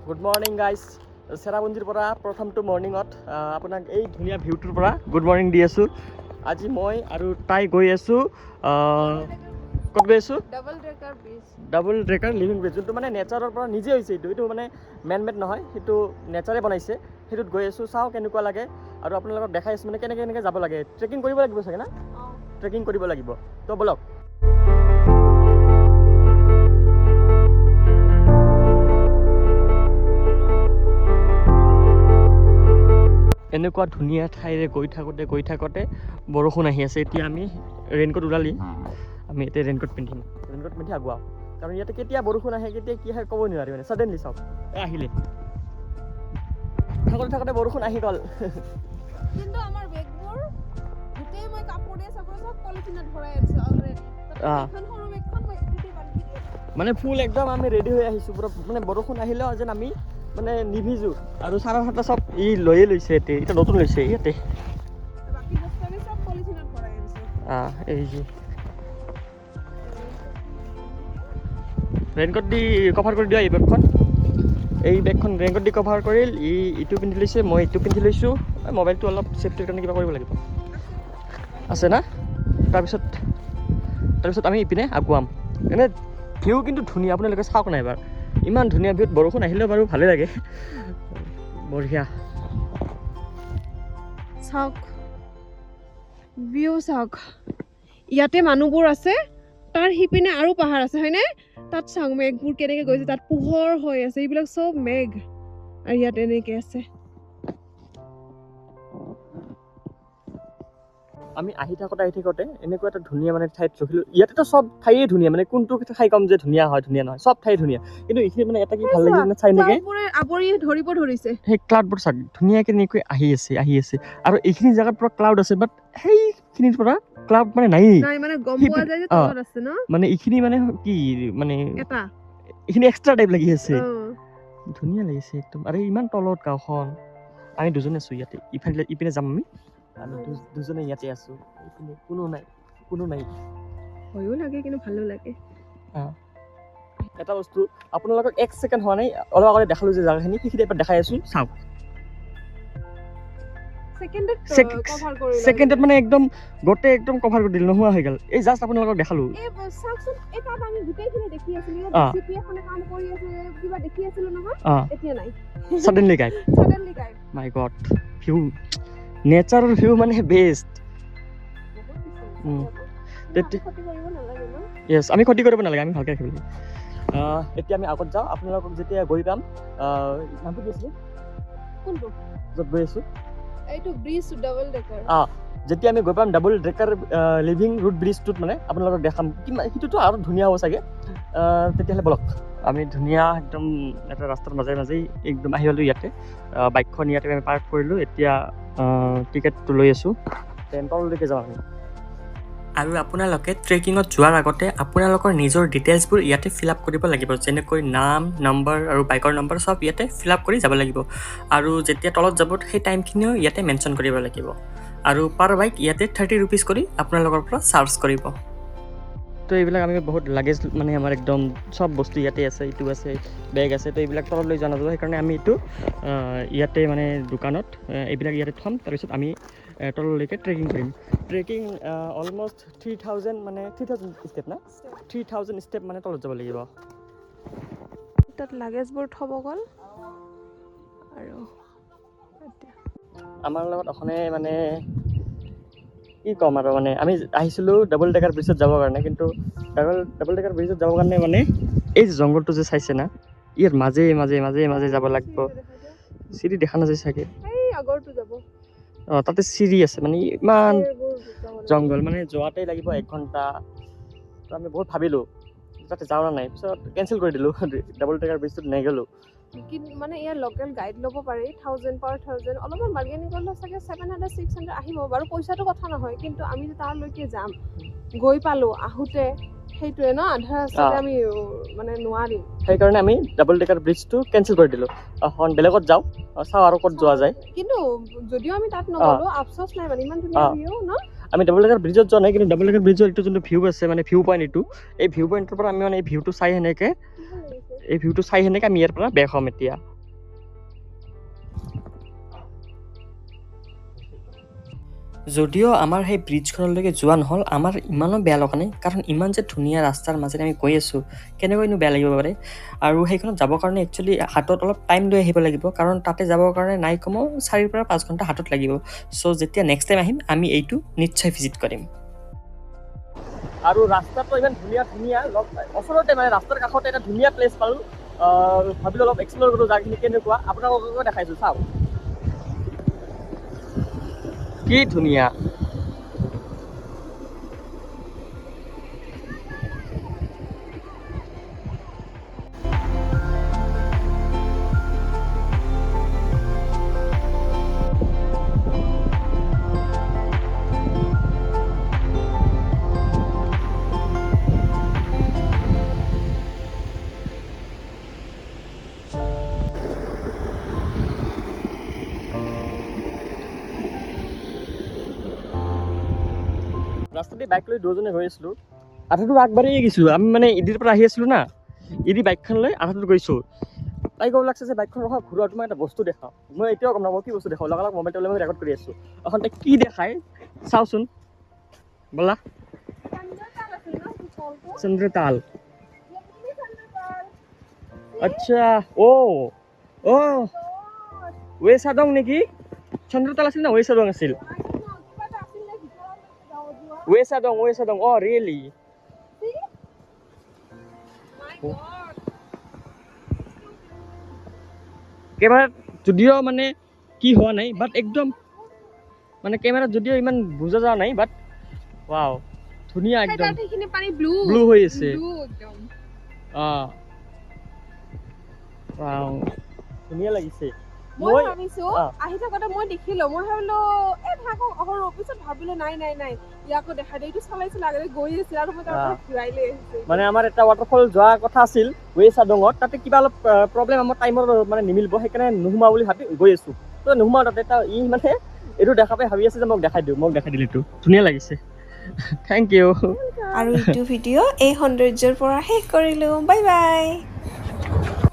Good morning guys চেৰাপুঞ্জীৰ পৰা প্ৰথমটো মৰ্ণিঙত আপোনাক এই ধুনীয়া ভিউটোৰ পৰা গুড মৰ্ণিং দি আছোঁ। আজি মই আৰু তাই গৈ আছোঁ ক'ত গৈ আছোঁ? ডাবল ড্ৰেকাৰ লিভিং ব্ৰিজ, যোনটো মানে নেচাৰৰ পৰা নিজে হৈছে। এইটো মানে মেন মেড নহয়, সেইটো নেচাৰে বনাইছে। সেইটোত গৈ আছোঁ, চাওঁ কেনেকুৱা লাগে আৰু আপোনালোকক দেখাই আছোঁ মানে কেনেকৈ যাব লাগে। ট্ৰেকিং কৰিব লাগিব চাগে না? ট্ৰেকিং কৰিব লাগিব, তো ব'লক। এনেকুৱা ধুনীয়া ঠাইৰে গৈ থাকোঁতে বৰষুণ আহি আছে। এতিয়া আমি ৰেইনকোট ওলালি, আমি এতিয়া ৰেইনকোট পিন্ধি আগুৱাওঁ, কাৰণ ইয়াতে কেতিয়া বৰষুণ আহে কেতিয়া কি হয় ক'ব নোৱাৰি মানে ছাডেনলি। চাওক আহিলে থাকোঁতে বৰষুণ আহি গ'ল। কিন্তু আমাৰ বেগবোৰ গোটেই মই কাপোৰে চাপোৰে চব পলিথিনত ভৰাই আনিছোঁ অলৰেডি। এখন সৰু বেগখন মই গোটেই বান্ধি দিছোঁ। মানে ফুল একদম আমি ৰেডি হৈ আহিছোঁ পুৰা, মানে বৰষুণ আহিলেও যেন আমি মানে নিভিজো। আৰু চাৰা ফাটা চব লৈয়ে লৈছে, এতিয়া নতুন লৈছে ইয়াতে। বাকী বস্তু আমি চব পলিথিনত ভৰাই আনিছোঁ। এই যে ৰেইনকোট দি কভাৰ কৰি দিয়া এই বেগখন ৰেইনকোট দি কভাৰ কৰিল। ইটো পিন্ধি লৈছে, মই ইটো পিন্ধি লৈছোঁ। মোবাইলটো অলপ ছেফটিৰ কাৰণে কিবা কৰিব লাগিব, আছে না? তাৰপিছত আমি ইপিনে আগুৱাম। এনে ভিউ কিন্তু ধুনীয়া, আপোনালোকে চাওক নাই এবাৰ। ইমান ধুনীয়া ভিউত বৰষুণ আহিলেও বাৰু ভালেই লাগে, বঢ়িয়া। চাওক ভিউ চাওক, ইয়াতে মানুহবোৰ আছে, তাৰ সিপিনে আৰু পাহাৰ আছে হয়নে? তাত চাওক মেঘবোৰ কেনেকে গৈছে, তাত পোহৰ হৈ আছে, এইবিলাক চব মেঘ আৰু ইয়াত এনেকে আছে। আমি আহি থাকোঁতে এনেকুৱা এটা ধুনীয়া মানে ঠাইত ৰখিলোঁ। ইয়াতেতো চব ঠাইয়ে ধুনীয়া, মানে কোনটো ঠাই কম যে ধুনীয়া হয়, ধুনীয়া নহয়, চব ঠাই ধুনীয়া। কিন্তু এইখিনি মানে এটা কি ভাল লাগিছে মানে চাই নেকি, আৱৰি ধৰিব ধৰিছে সেই ক্লাউডবোৰ চাওক ধুনীয়াকৈ এনেকৈ আহি আছে। আৰু এইখিনি জেগাত পৰা ক্লাউড আছে, বাট সেইখিনিৰ পৰা ক্লাউড মানে নাই, মানে গম পোৱা যায় যে তলত আছে ন। মানে এইখিনি মানে কি মানে এটা এইখিনি এক্সট্ৰা টাইপ লাগি আছে, ধুনীয়া লাগিছে একদম। আৰু ইমান তলত গাঁওখন, আমি দুজনে আছোঁ ইয়াতে। ইপিনে যাম আমি দুজনে ইয়াতে আছোঁ। এইপিনে কোনো নাই। ভয়ো লাগে কিন্তু ভালো লাগে। এটা বস্তু আপোনালোকক 1 ছেকেণ্ড হোৱা নাই, অলপ আগতে দেখালোঁ যে জেগাখিনি, সেইখিনি এবাৰ দেখাই আছোঁ, চাওক। ছেকেণ্ডত মানে একদম গোটেই একদম কভাৰ কৰি দিল, নোহোৱা হৈ গ'ল। এই জাষ্ট আপোনালোকক দেখালোঁ। ছাডেনলি গাইব। মাই গড, ভিউ, নেচাৰৰ ভিউ মানে বেষ্ট। য়েছ, আমি ক্ষতি কৰিব নালাগে, আমি ভালকৈ ৰাখিব লাগে। এতিয়া আমি আগত যাওঁ, আপোনালোকক যেতিয়া গৈ পাম, নামটো কি আছিলে কোনটো য'ত গৈ আছোঁ? এইটো ব্ৰিজ ডাবল ডেকাৰ। যেতিয়া আমি গৈ পাম ডাবল ড্ৰেকাৰ লিভিং ৰুট ব্ৰিজটোত, মানে আপোনালোকক দেখাম কিমান, সেইটোতো আৰু ধুনীয়া হ'ব চাগে। তেতিয়াহ'লে ব'লক। আমি ধুনীয়া একদম এটা ৰাস্তাৰ মাজেই একদম আহি গ'লোঁ ইয়াতে। বাইকখন ইয়াতে আমি পাৰ্ক কৰিলোঁ। এতিয়া টিকেটটো লৈ আছোঁ, তললৈকে যাওঁ আমি। আৰু আপোনালোকে ট্ৰেকিঙত যোৱাৰ আগতে আপোনালোকৰ নিজৰ ডিটেইলছবোৰ ইয়াতে ফিল আপ কৰিব লাগিব, যেনেকৈ নাম, নম্বৰ আৰু বাইকৰ নম্বৰ চব ইয়াতে ফিল আপ কৰি যাব লাগিব। আৰু যেতিয়া তলত যাব সেই টাইমখিনিও ইয়াতে মেনশ্যন কৰিব লাগিব। আৰু পাৰ বাইক ইয়াতে 30 ৰুপিজ কৰি আপোনালোকৰ পৰা চাৰ্জ কৰিব। তো এইবিলাক আমি বহুত লাগেজ, মানে আমাৰ একদম চব বস্তু ইয়াতে আছে, ইটো আছে, বেগ আছে। তো এইবিলাক তলত লৈ যোৱা নাযাব, সেইকাৰণে আমি এইটো ইয়াতে মানে দোকানত এইবিলাক ইয়াতে থ'ম। তাৰপিছত আমি তললৈকে ট্ৰেকিং কৰিম। ট্ৰেকিং অলমষ্ট 3000 মানে 3000 ষ্টেপ না, 3000 ষ্টেপ মানে তলত যাব লাগিব। তাত লাগেজবোৰ থ'ব গ'ল। আৰু আমাৰ লগত অখনে মানে কি ক'ম আৰু, মানে আমি আহিছিলোঁ ডাবল ডেকাৰ ব্ৰিজত যাবৰ কাৰণে, কিন্তু ডাবল ডেকাৰ ব্ৰিজত যাবৰ কাৰণে মানে এই জংঘলটো যে চাইছে না, ইয়াৰ মাজে যাব লাগিব। চিৰি দেখা নাযায় চাগে, তাতে চিৰি আছে, মানে ইমান জংঘল, মানে যোৱাতেই লাগিব 1 ঘণ্টা। তো আমি বহুত ভাবিলোঁ তাতে যাওঁ না নাই, পিছত কেঞ্চেল কৰি দিলোঁ, ডাবল ডেকাৰ ব্ৰিজটোত নগ'লোঁ। মানে ইয়াৰ লোকেল গাইড ল'ব পাৰি, 1000 per 1000, অলপমান বাৰ্গেনিং কৰিলে চাগে 700-600 আহিব বাৰু, পইচাটো কথা নহয়। কিন্তু আমি যে তালৈকে যাম, গৈ পালোঁ, আহোঁতে সেইটোৱে ন, আধা ৰাস্তাতে আমি মানে নোৱাৰিম। সেইকাৰণে আমি ডাবল ডেকাৰ ব্ৰিজটো কেঞ্চেল কৰি দিলোঁ। এখন বেলেগত যাওঁ, চাওঁ আৰু ক'ত যোৱা যায়। কিন্তু যদিও আমি তাত নগ'লোঁ, আফচোচ নাই, মানে ইমান ধুনীয়া ভিউ ন। আমি ডাবল ডেকাৰ ব্ৰিজত যোৱা নাই, কিন্তু ডাবল ডেকাৰ ব্ৰিজৰ এইটো যোনটো ভিউ আছে, মানে ভিউ পইণ্ট এইটো, এই ভিউ পইণ্টৰ পৰা আমি মানে এই ভিউটো চাই সেনেকৈ আমি ইয়াৰ পৰা বেক হ'ম এতিয়া। যদিও আমাৰ সেই ব্ৰিজখনলৈকে যোৱা নহ'ল, আমাৰ ইমানো বেয়া লগা নাই, কাৰণ ইমান যে ধুনীয়া ৰাস্তাৰ মাজেৰে আমি গৈ আছোঁ, কেনেকৈনো বেয়া লাগিব পাৰে। আৰু সেইখনত যাবৰ কাৰণে একচুৱেলি হাতত অলপ টাইম লৈ আহিব লাগিব, কাৰণ তাতে যাবৰ কাৰণে নাই কমেও 4 পৰা 5 ঘণ্টা হাতত লাগিব। চ' যেতিয়া নেক্সট টাইম আহিম, আমি এইটো নিশ্চয় ভিজিট কৰিম। আৰু ৰাস্তাটো ইমান ধুনীয়া ধুনীয়া, ওচৰতে মানে ৰাস্তাৰ কাষতে এটা ধুনীয়া প্লেচ পালোঁ। ভাবিলোঁ অলপ এক্সপ্ল'ৰ কৰোঁ জাগাখিনি কেনেকুৱা, আপোনালোককো দেখাইছোঁ, চাওক কি ধুনীয়া। ৰাস্তাতে বাইক লৈ দুজনে গৈ আছিলোঁ, আধাটো আগবাঢ়িয়ে গৈছোঁ। আমি মানে ইদিৰ পৰা আহি আছিলোঁ না, ইদি বাইকখন লৈ আধাটোত গৈছোঁ। তাই ক'ব লাগছে যে বাইকখন ৰখা, ঘূৰোৱা, তোমাৰ এটা বস্তু দেখাওঁ। মই এতিয়াও গম নাপাওঁ কি বস্তু দেখাওঁ, লগালগ মোবাইলটো লৈ মই ৰেকৰ্ড কৰি আছোঁ। এখন তাই কি দেখায় চাওঁচোন, ব'লা। চন্দ্ৰতাল, আচ্ছা, ৱেচাদং নেকি? চন্দ্ৰতাল আছিল না ৱেচাদং আছিল? ৱেচাদং, ৰিয়েলি। কেমেৰাত যদিও মানে কি হোৱা নাই, বাট একদম মানে কেমেৰাত যদিও ইমান বুজা যোৱা নাই, বাট ৱাও ধুনীয়া, একদম ব্লু হৈ আছে। ৱাও ধুনীয়া লাগিছে। মই ভাবিছো আহি থাকোতে মই দেখিলো, মই ভাবিলো থাকক পিছত ভাবিলো নাই ইয়াকো দেখাই দে, এইটো চলাইছিল আগতে গৈ আছিল আৰু মই তাৰ পৰা ঘূৰাই লৈ আহিছো। মানে আমাৰ এটা ৱাটাৰফল যোৱা কথা আছিল ৱেচাদঙত, তাতে কিবা অলপ প্ৰব্লেম, আমাৰ টাইমৰ মানে নিমিলিব, সেইকাৰণে নোসোমাওঁ বুলি ভাবি গৈ আছো। তো নোসোমাওঁ তাতে, ই মানে এইটো দেখা পাই ভাবি আছে যে মোক দেখাই দিওঁ, মোক দেখাই দিলে, এইটো ধুনীয়া লাগিছে। Thank you. আৰু এইটো ভিডিঅ' এই সৌন্দৰ্যৰ পৰা শেষ কৰিলো। Bye bye.